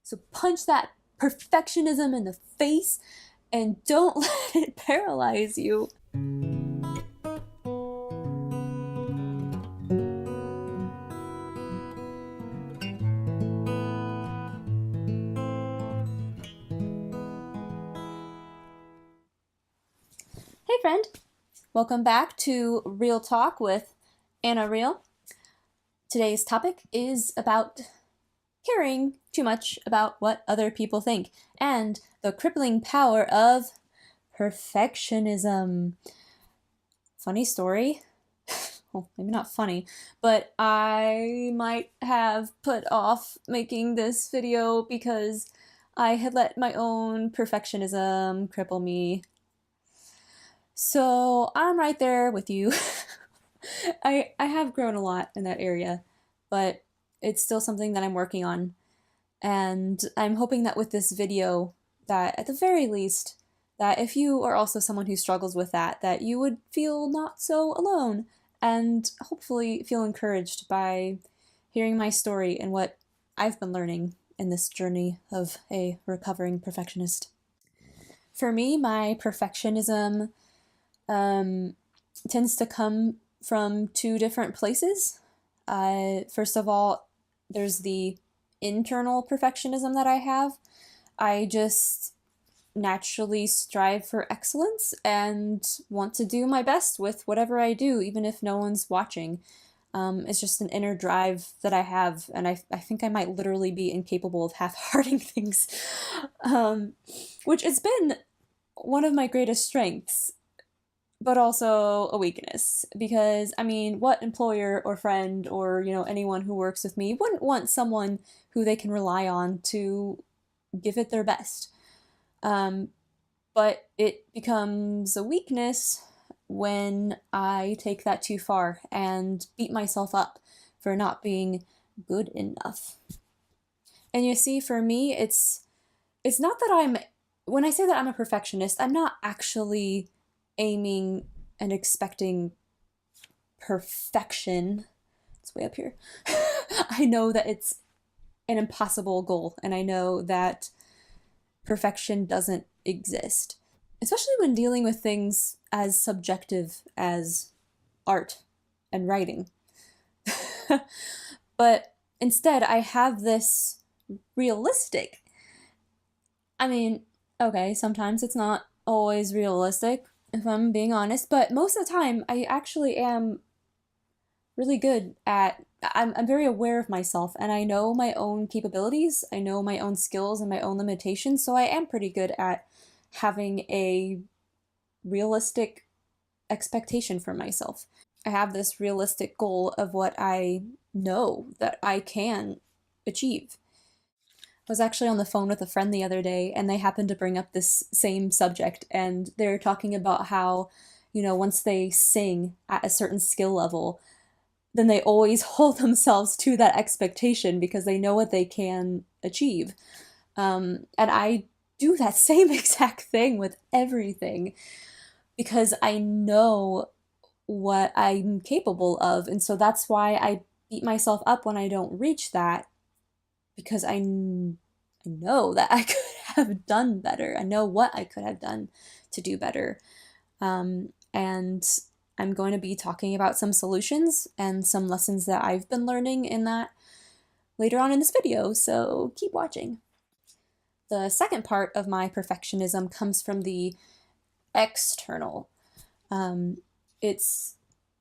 So punch that perfectionism in the face and don't let it paralyze you. Hey friend, welcome back to Real Talk with Anna Real. Today's topic is about caring too much about what other people think and the crippling power of perfectionism. Funny story. Well, maybe not funny, but I might have put off making this video because I had let my own perfectionism cripple me. So I'm right there with you. I have grown a lot in that area, but it's still something that I'm working on. And I'm hoping that with this video, that at the very least, that if you are also someone who struggles with that you would feel not so alone and hopefully feel encouraged by hearing my story and what I've been learning in this journey of a recovering perfectionist. For me, my perfectionism tends to come from two different places. First of all, there's the internal perfectionism that I have. I just naturally strive for excellence and want to do my best with whatever I do, even if no one's watching. It's just an inner drive that I have, and I think I might literally be incapable of half-hearting things, which has been one of my greatest strengths, but also a weakness, because I mean, what employer or friend or anyone who works with me wouldn't want someone who they can rely on to give it their best? But it becomes a weakness when I take that too far and beat myself up for not being good enough. And you see, for me, it's not that when I say that I'm a perfectionist, I'm not actually aiming and expecting perfection. It's way up here. I know that it's an impossible goal, and I know that perfection doesn't exist, especially when dealing with things as subjective as art and writing. But instead, I have this realistic. I mean, okay, sometimes it's not always realistic, if I'm being honest, but most of the time, I actually am really good at. I'm very aware of myself, and I know my own capabilities, I know my own skills and my own limitations, so I am pretty good at having a realistic expectation for myself. I have this realistic goal of what I know that I can achieve. I was actually on the phone with a friend the other day, and they happened to bring up this same subject, and they're talking about how, once they sing at a certain skill level, then they always hold themselves to that expectation because they know what they can achieve. And I do that same exact thing with everything because I know what I'm capable of. And so that's why I beat myself up when I don't reach that, because I know that I could have done better. I know what I could have done to do better. And I'm going to be talking about some solutions and some lessons that I've been learning in that later on in this video, so keep watching. The second part of my perfectionism comes from the external. It's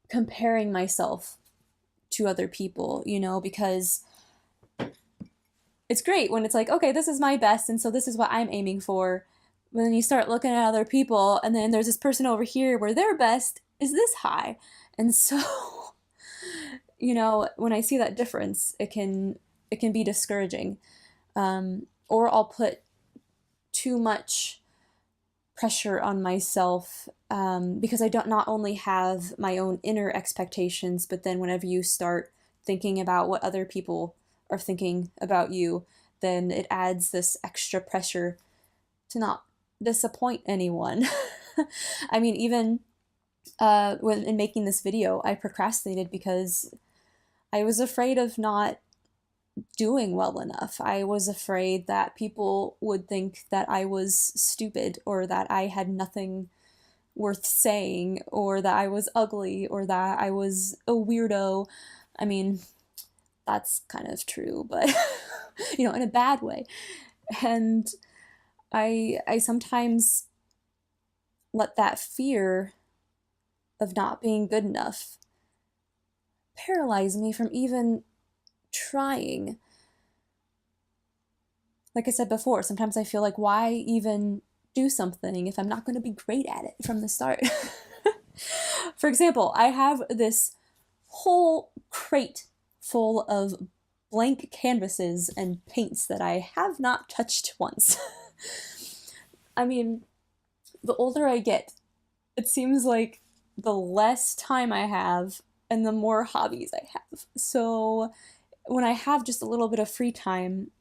comparing myself to other people, because it's great when it's like, okay, this is my best, and so this is what I'm aiming for. But then you start looking at other people, and then there's this person over here where their best is this high. And so, when I see that difference, it can be discouraging. Or I'll put too much pressure on myself because I don't not only have my own inner expectations, but then whenever you start thinking about what other people are thinking about you, then it adds this extra pressure to not disappoint anyone. I mean, even when in making this video, I procrastinated because I was afraid of not doing well enough. I was afraid that people would think that I was stupid or that I had nothing worth saying or that I was ugly or that I was a weirdo. I mean, that's kind of true, but in a bad way. And I sometimes let that fear of not being good enough paralyze me from even trying. Like I said before, sometimes I feel like, why even do something if I'm not going to be great at it from the start? For example, I have this whole crate full of blank canvases and paints that I have not touched once. I mean, the older I get, it seems like the less time I have and the more hobbies I have. So when I have just a little bit of free time,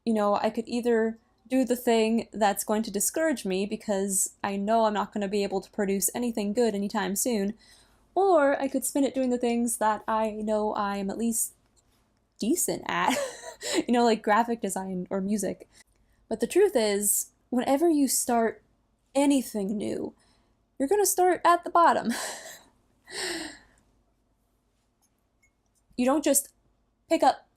I could either do the thing that's going to discourage me because I know I'm not going to be able to produce anything good anytime soon, or I could spend it doing the things that I know I'm at least decent at, like graphic design or music. But the truth is, whenever you start anything new, you're going to start at the bottom. You don't just pick up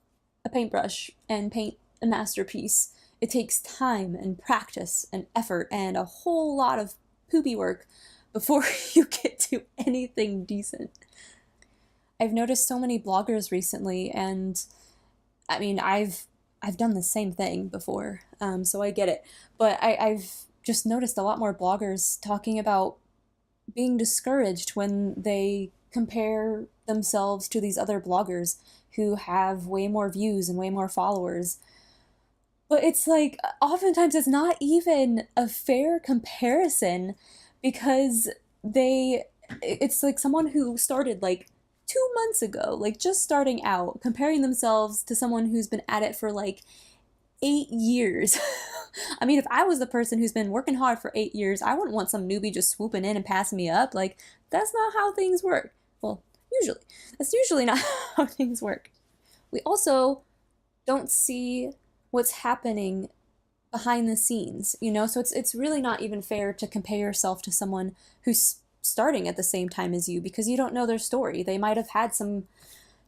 a paintbrush and paint a masterpiece. It takes time and practice and effort and a whole lot of poopy work before you get to anything decent. I've noticed so many bloggers recently, and I mean, I've done the same thing before, so I get it. But I've just noticed a lot more bloggers talking about being discouraged when they compare themselves to these other bloggers who have way more views and way more followers. But it's like, oftentimes it's not even a fair comparison because it's like someone who started like 2 months ago, like just starting out, comparing themselves to someone who's been at it for like 8 years. I mean, if I was the person who's been working hard for 8 years, I wouldn't want some newbie just swooping in and passing me up. Like, that's not how things work. Well, usually. That's usually not how things work. We also don't see what's happening behind the scenes, so it's really not even fair to compare yourself to someone who's starting at the same time as you because you don't know their story. They might have had some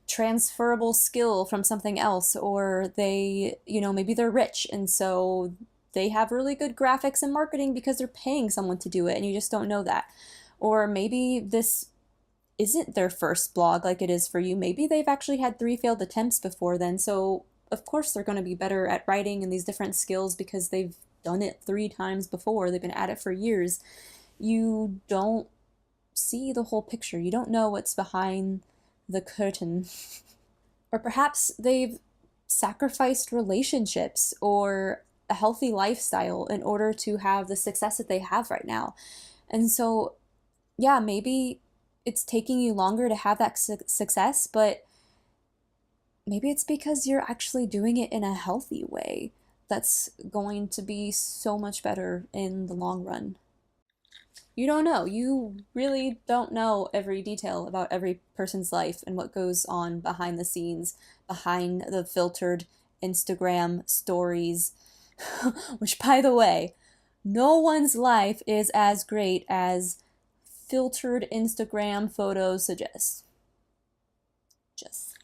transferable skill from something else, or maybe they're rich and so they have really good graphics and marketing because they're paying someone to do it and you just don't know that. Or maybe this isn't their first blog like it is for you. Maybe they've actually had 3 failed attempts before then, so of course they're going to be better at writing and these different skills because they've done it 3 times before. They've been at it for years. You don't see the whole picture. You don't know what's behind the curtain. Or perhaps they've sacrificed relationships or a healthy lifestyle in order to have the success that they have right now. And so, yeah, maybe it's taking you longer to have that success, but maybe it's because you're actually doing it in a healthy way that's going to be so much better in the long run. You don't know. You really don't know every detail about every person's life and what goes on behind the scenes, behind the filtered Instagram stories. Which, by the way, no one's life is as great as filtered Instagram photos suggest. Just.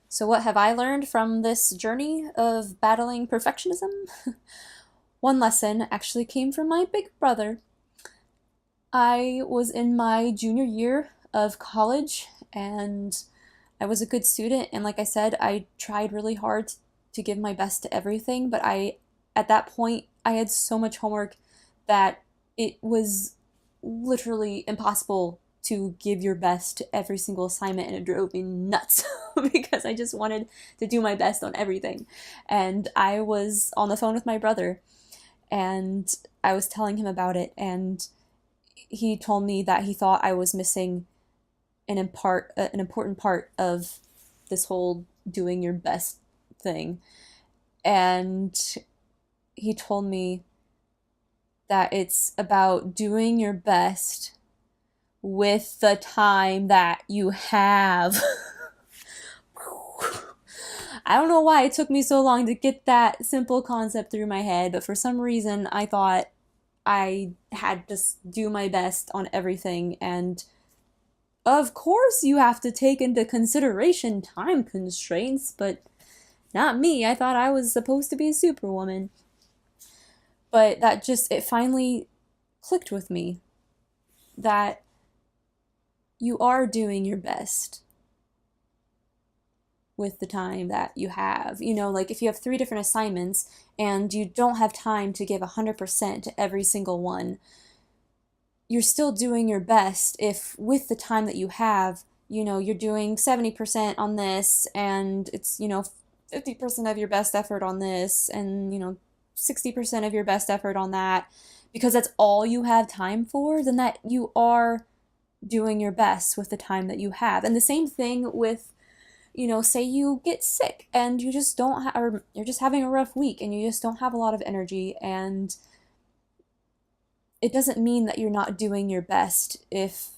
So, what have I learned from this journey of battling perfectionism? One lesson actually came from my big brother. I was in my junior year of college and I was a good student. And like I said, I tried really hard to give my best to everything. But at that point, I had so much homework that it was literally impossible to give your best to every single assignment. And it drove me nuts because I just wanted to do my best on everything. And I was on the phone with my brother and I was telling him about it, and he told me that he thought I was missing an important part of this whole doing your best thing. And he told me that it's about doing your best with the time that you have. I don't know why it took me so long to get that simple concept through my head, but for some reason I thought I had to do my best on everything. And of course, you have to take into consideration time constraints, but not me. I thought I was supposed to be a superwoman. But that just, it finally clicked with me that you are doing your best with the time that you have. You know, like if you have three different assignments and you don't have time to give 100% to every single one, you're still doing your best if with the time that you have, you know, you're doing 70% on this and it's, you know, 50% of your best effort on this and, you know, 60% of your best effort on that, because that's all you have time for, then that you are doing your best with the time that you have. And the same thing with, you know, say you get sick and you just don't have, or you're just having a rough week and you just don't have a lot of energy, and it doesn't mean that you're not doing your best if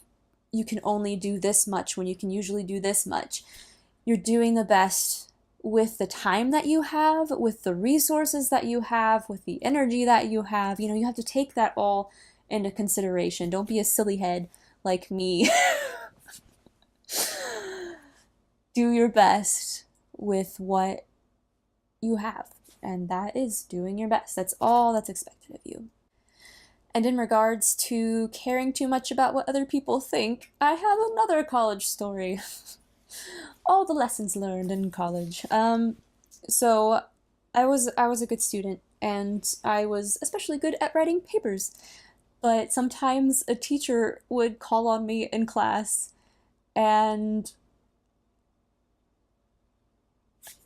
you can only do this much when you can usually do this much. You're doing the best with the time that you have, with the resources that you have, with the energy that you have. You know, you have to take that all into consideration. Don't be a silly head like me. Do your best with what you have, and that is doing your best. That's all that's expected of you. And in regards to caring too much about what other people think, I have another college story. All the lessons learned in college. So I was a good student, and I was especially good at writing papers. But sometimes a teacher would call on me in class, and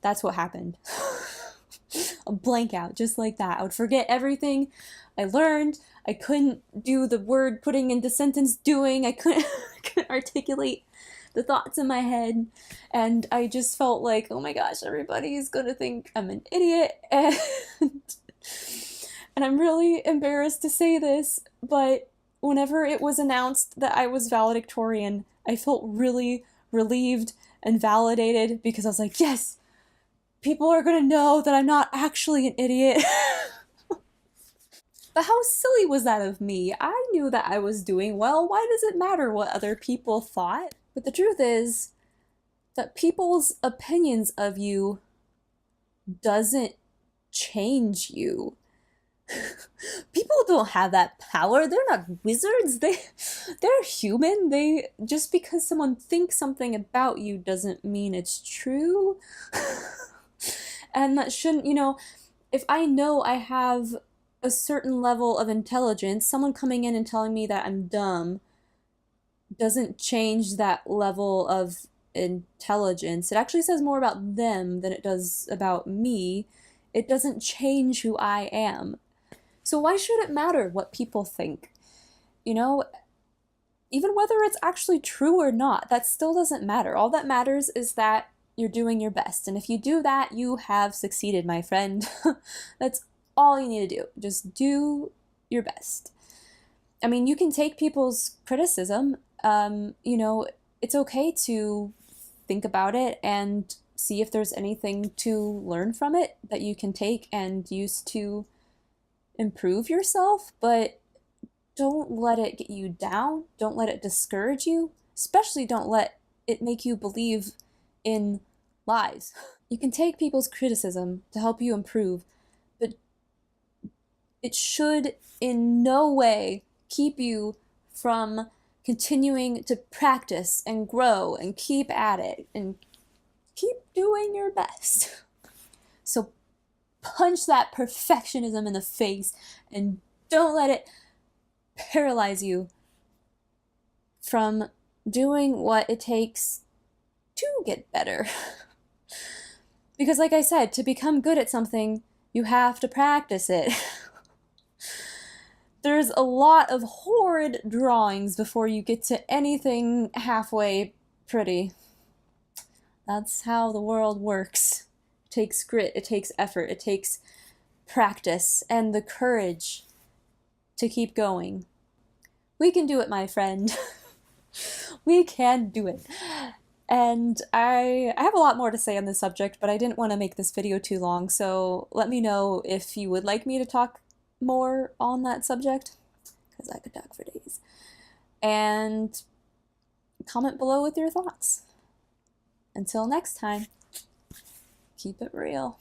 that's what happened. A blank out, just like that. I would forget everything I learned. I couldn't do the word putting into sentence doing. I couldn't, couldn't articulate the thoughts in my head. And I just felt like, oh my gosh, everybody is gonna think I'm an idiot. And I'm really embarrassed to say this, but whenever it was announced that I was valedictorian, I felt really relieved and validated, because I was like, yes, people are gonna know that I'm not actually an idiot. But how silly was that of me? I knew that I was doing well. Why does it matter what other people thought? But the truth is that people's opinions of you doesn't change you. People don't have that power. They're not wizards. They're human. They, just because someone thinks something about you doesn't mean it's true. And that shouldn't, you know, if I know I have a certain level of intelligence, someone coming in and telling me that I'm dumb doesn't change that level of intelligence. It actually says more about them than it does about me. It doesn't change who I am. So why should it matter what people think? You know, even whether it's actually true or not, that still doesn't matter. All that matters is that you're doing your best. And if you do that, you have succeeded, my friend. That's all you need to do. Just do your best. I mean, you can take people's criticism. You know, it's okay to think about it and see if there's anything to learn from it that you can take and use to improve yourself, but don't let it get you down. Don't let it discourage you. Especially don't let it make you believe in lies. You can take people's criticism to help you improve, but it should in no way keep you from continuing to practice and grow and keep at it and keep doing your best. So punch that perfectionism in the face and don't let it paralyze you from doing what it takes to get better. Because like I said, to become good at something, you have to practice it. There's a lot of horrid drawings before you get to anything halfway pretty. That's how the world works. It takes grit, it takes effort, it takes practice, and the courage to keep going. We can do it, my friend. We can do it. And I have a lot more to say on this subject, but I didn't want to make this video too long, so let me know if you would like me to talk more on that subject, because I could talk for days. And comment below with your thoughts. Until next time, keep it real.